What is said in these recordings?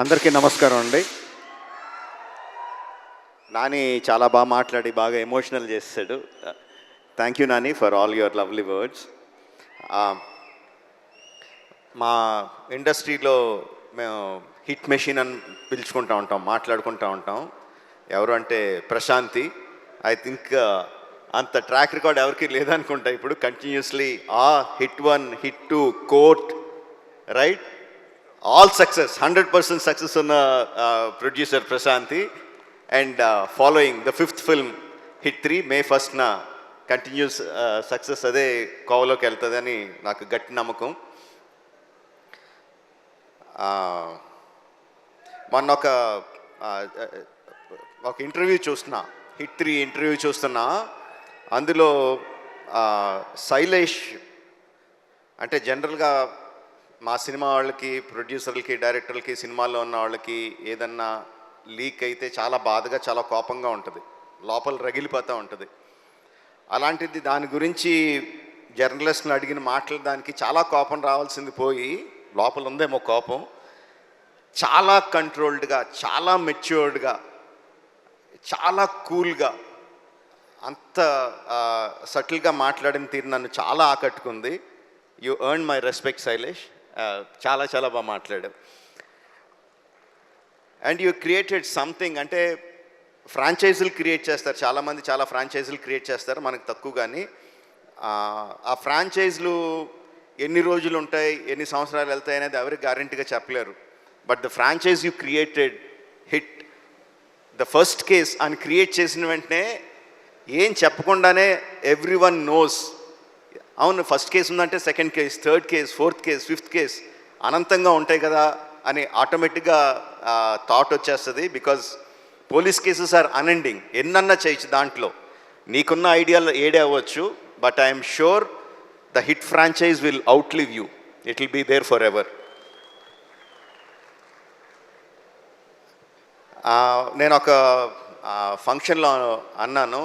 అందరికీ నమస్కారం అండి. నాని చాలా బాగా మాట్లాడి బాగా ఎమోషనల్ చేశాడు. Thank you Nani for all your lovely words. మా ఇండస్ట్రీలో మేము హిట్ మెషిన్ అని పిలుచుకుంటూ ఉంటాం, మాట్లాడుకుంటూ ఉంటాం. ఎవరు అంటే ప్రశాంతి. ఐ థింక్ అంత ట్రాక్ రికార్డ్ ఎవరికి లేదనుకుంటా. ఇప్పుడు continuously hit 1, hit 2, court, right, all success, 100% success ఉన్న producer Prashanti. And following the 5th film hit 3 May 1st continuous success అదే కోవలోకి వెళ్తుందని నాకు గట్టి నమ్మకం. మొన్న ఒక ఇంటర్వ్యూ చూస్తున్నా, హిట్ 3 ఇంటర్వ్యూ చూస్తున్నా. అందులో శైలేష్ అంటే జనరల్గా మా సినిమా వాళ్ళకి, ప్రొడ్యూసర్లకి, డైరెక్టర్లకి, సినిమాల్లో ఉన్న వాళ్ళకి ఏదన్నా లీక్ అయితే చాలా బాధగా, చాలా కోపంగా ఉంటుంది, లోపల రగిలిపోతూ ఉంటుంది. అలాంటిది దాని గురించి జర్నలిస్ట్ని అడిగిన మాటలు దానికి చాలా కోపం రావాల్సింది పోయి లోపల ఉందేమో కోపం. చాలా కంట్రోల్డ్గా, చాలా మెచ్యూర్డ్గా, చాలా కూల్గా, అంత సటిల్గా మాట్లాడిన తీరు నన్ను చాలా ఆకట్టుకుంది. You earn my respect Shailesh. చాలా చాలా బాగా మాట్లాడావు. And you created something. అంటే ఫ్రాంచైజీలు క్రియేట్ చేస్తారు చాలామంది, చాలా ఫ్రాంచైజీలు క్రియేట్ చేస్తారు, మనకు తక్కువ. కానీ ఆ ఫ్రాంచైజీలు ఎన్ని రోజులు ఉంటాయి, ఎన్ని సంవత్సరాలు వెళ్తాయి అనేది ఎవరికి గ్యారంటీగా చెప్పలేరు. But the franchise you created hit the first case అని క్రియేట్ చేసిన వెంటనే ఏం చెప్పకుండానే ఎవ్రీ వన్ నోస్, అవును ఫస్ట్ కేసు ఉందంటే second case, third case, fourth case, fifth case అనంతంగా ఉంటాయి కదా అని ఆటోమేటిక్గా థాట్ వచ్చేస్తుంది. Because police cases are unending. ఎన్నన్నా చేయొచ్చు దాంట్లో, నీకున్న ఐడియాలు ఏడే అవ్వచ్చు. But I'm sure the hit franchise will outlive you. It will be there forever. నేను ఒక ఫంక్షన్లో అన్నాను,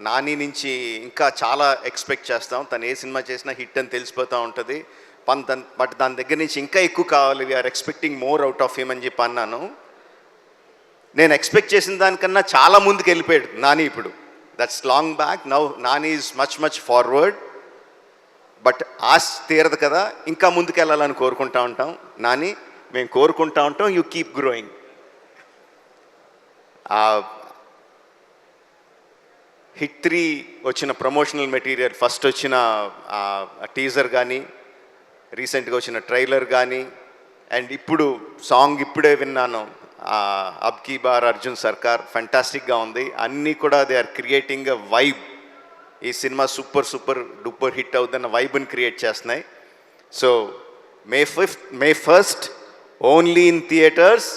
నాని నుంచి ఇంకా చాలా ఎక్స్పెక్ట్ చేస్తాం, తను ఏ సినిమా చేసినా హిట్ అని తెలిసిపోతూ ఉంటుంది, బట్ దాని దగ్గర నుంచి ఇంకా ఎక్కువ కావాలి, we are expecting more out of him అని చెప్పి అన్నాను. నేను ఎక్స్పెక్ట్ చేసిన దానికన్నా చాలా ముందుకు వెళ్ళిపోయాడు నాని ఇప్పుడు. That's long back. Now Nani is much forward. But ఆశ తీరదు కదా, ఇంకా ముందుకు వెళ్ళాలని కోరుకుంటా ఉంటాం. నాని, మేము కోరుకుంటా ఉంటాం, యూ కీప్ గ్రోయింగ్. హిట్ 3 వచ్చిన ప్రమోషనల్ మెటీరియల్, ఫస్ట్ వచ్చిన టీజర్ కానీ, రీసెంట్గా వచ్చిన ట్రైలర్ కానీ, అండ్ ఇప్పుడు సాంగ్ ఇప్పుడే విన్నాను, అబ్ కీ బార్ అర్జున్ సర్కార్, ఫెంటాస్టిక్గా ఉంది. అన్నీ కూడా they are creating a vibe. ఈ సినిమా సూపర్ డూపర్ హిట్ అవుతున్న వైబ్ని క్రియేట్ చేస్తున్నాయి. So May 1st only in theatres,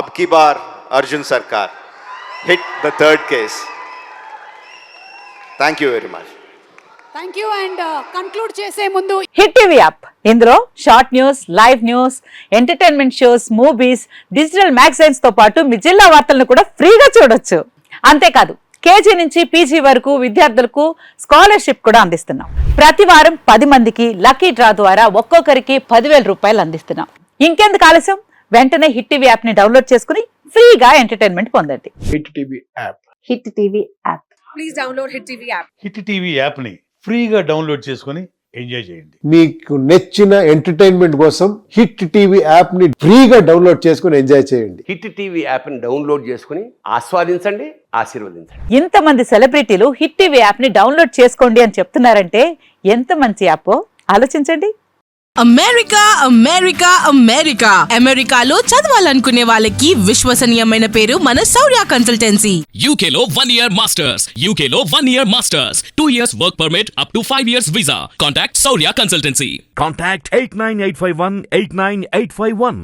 అబ్ కీ బార్ Arjun Sarkar, hit the 3rd case. Thank you very much. Thank you. And conclude చేసే ముందు హిట్ టీవీ యాప్, ఇందులో short news, live news, entertainment shows, movies, digital magazines తో పాటు మీ జిల్లా వార్తలను కూడా ఫ్రీగా చూడొచ్చు. అంతేకాదు, కేజీ నుంచి పీజీ వరకు విద్యార్థులకు స్కాలర్షిప్ కూడా అందిస్తున్నాం. ప్రతి వారం 10 మందికి లక్కీ డ్రా ద్వారా ఒక్కొక్కరికి 10,000 రూపాయలు అందిస్తున్నాం. ఇంకెందుకు ఆలస్యం, వెంటనే హిట్ టీవీ యాప్ ని డౌన్లోడ్ చేసుకుని ఫ్రీగా ఎంటర్టైన్మెంట్ పొందండి. Hit TV app. Hit TV app. Please download hit TV app. Hit TV యాప్ని ఫ్రీగా డౌన్లోడ్ చేసుకొని ఎంజాయ్ చేయండి. మీకు నచ్చిన ఎంటర్టైన్మెంట్ కోసం హిట్ టీవీ యాప్ ని ఫ్రీగా డౌన్లోడ్ చేసుకొని ఎంజాయ్ చేయండి. హిట్ టీవీ యాప్ని డౌన్లోడ్ చేసుకుని ఆస్వాదించండి, ఆశీర్వదించండి. ఇంతమంది సెలబ్రిటీలు హిట్ టీవీ యాప్ ని డౌన్లోడ్ చేసుకోండి అని చెప్తున్నారంటే ఎంత మంచి యాప్ ఆలోచించండి. అమెరికా అమెరికా అమెరికా అమెరికాలో చదవాలనుకునే వాళ్ళకి విశ్వసనీయమైన పేరు మన శౌర్య కన్సల్టెన్సీ. UK లో 1 year masters, UK లో 1 year masters, 2 years work permit up to 5 years visa. Contact Saurya Consultancy. Contact 89851 89851.